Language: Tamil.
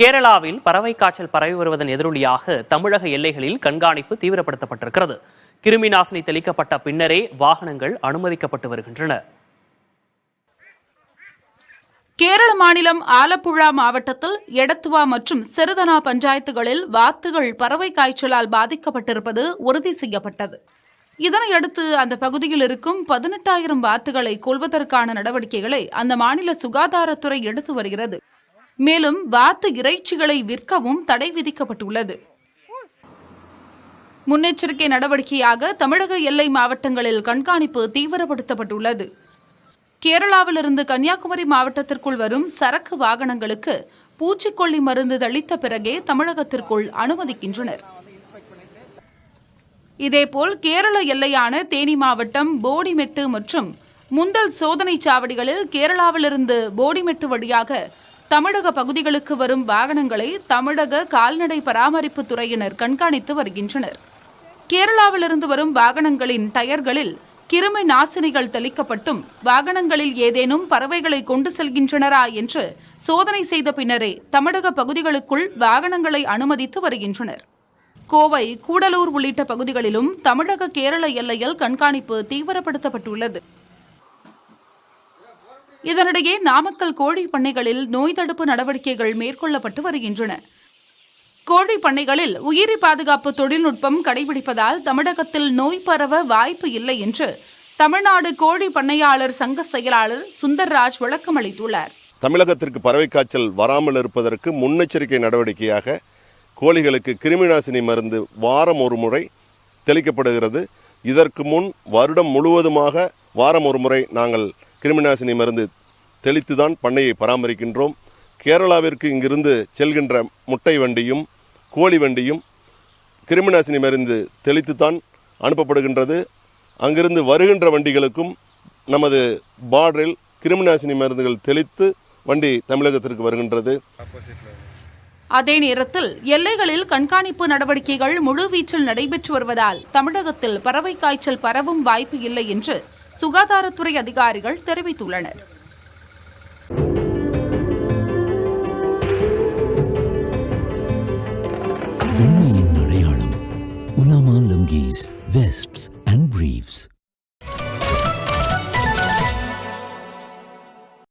கேரளாவில் பறவை காய்ச்சல் பரவி வருவதன் எதிரொலியாக தமிழக எல்லைகளில் கண்காணிப்பு தீவிரப்படுத்தப்பட்டிருக்கிறது. கிருமி நாசினி தெளிக்கப்பட்ட பின்னரே வாகனங்கள் அனுமதிக்கப்பட்டு வருகின்றன. கேரள மாநிலம் ஆலப்புழா மாவட்டத்தில் எடத்துவா மற்றும் செருதனா பஞ்சாயத்துகளில் வாத்துகள் பறவை காய்ச்சலால் பாதிக்கப்பட்டிருப்பது உறுதி செய்யப்பட்டது. இதனையடுத்து அந்த பகுதியில் இருக்கும் 18,000 வாத்துகளை கொல்வதற்கான நடவடிக்கைகளை அந்த மாநில சுகாதாரத்துறை எடுத்து வருகிறது. மேலும் வாத்து இறைச்சிகளை விற்கவும் தடை விதிக்கப்பட்டுள்ளது. முன்னெச்சரிக்கை நடவடிக்கையாக தமிழக எல்லை மாவட்டங்களில் கண்காணிப்பு தீவிரப்படுத்தப்பட்டுள்ளது. கேரளாவிலிருந்து கன்னியாகுமரி மாவட்டத்திற்குள் வரும் சரக்கு வாகனங்களுக்கு பூச்சிக்கொல்லி மருந்து தெளித்த பிறகே தமிழகத்திற்குள் அனுமதிக்கின்றனர். இதேபோல் கேரள எல்லையான தேனி மாவட்டம் போடிமெட்டு மற்றும் முந்தல் சோதனை சாவடிகளில் கேரளாவிலிருந்து போடிமெட்டு வழியாக தமிழக பகுதிகளுக்கு வரும் வாகனங்களை தமிழக கால்நடை பராமரிப்பு துறையினர் கண்காணித்து வருகின்றனர். கேரளாவிலிருந்து வரும் வாகனங்களின் டயர்களில் கிருமி நாசினிகள் தெளிக்கப்பட்டும் வாகனங்களில் ஏதேனும் பறவைகளை கொண்டு செல்கின்றனரா என்று சோதனை செய்த பின்னரே தமிழக பகுதிகளுக்குள் வாகனங்களை அனுமதித்து வருகின்றனர். கோவை, கூடலூர் உள்ளிட்ட பகுதிகளிலும் தமிழக கேரள எல்லையில் கண்காணிப்பு தீவிரப்படுத்தப்பட்டுள்ளது. இதனிடையே நாமக்கல் கோழி பண்ணைகளில் நோய் தடுப்பு நடவடிக்கைகள் மேற்கொள்ளப்பட்டு வருகின்றன. கோழி பண்ணைகளில் உயிரி பாதுகாப்பு தொழில்நுட்பம் கடைபிடிப்பதால் தமிழகத்தில் நோய் பரவ வாய்ப்பு இல்லை என்று தமிழ்நாடு கோழி பண்ணையாளர் சங்க செயலாளர் சுந்தர்ராஜ் விளக்கம் அளித்துள்ளார். தமிழகத்திற்கு பறவை காய்ச்சல் வராமல் இருப்பதற்கு முன்னெச்சரிக்கை நடவடிக்கையாக கோழிகளுக்கு கிருமிநாசினி மருந்து வாரம் ஒரு முறை தெளிக்கப்படுகிறது. இதற்கு முன் வருடம் முழுவதுமாக வாரம் ஒரு முறை நாங்கள் கிருமிநாசினி மருந்து தெளித்துதான் பண்ணையை பராமரிக்கின்றோம். கேரளாவிற்கு இங்கிருந்து செல்கின்ற முட்டை வண்டியும் கோழி வண்டியும் கிருமிநாசினி மருந்து தெளித்துத்தான் அனுப்பப்படுகின்றது. அங்கிருந்து வருகின்ற வண்டிகளுக்கும் நமது பார்டரில் கிருமிநாசினி மருந்துகள் தெளித்து வண்டி தமிழகத்திற்கு வருகின்றது. அதே நேரத்தில் எல்லைகளில் கண்காணிப்பு நடவடிக்கைகள் முழுவீச்சில் நடைபெற்று வருவதால் தமிழகத்தில் பறவை காய்ச்சல் பரவும் வாய்ப்பு இல்லை என்று சுகாதாரத்துறை அதிகாரிகள் தெரிவித்துள்ளனர். வெண்மையின் அடையாளம் உலாமா லுங்கீஸ், வெஸ்ட்ஸ் அண்ட் பிரீஃப்ஸ்.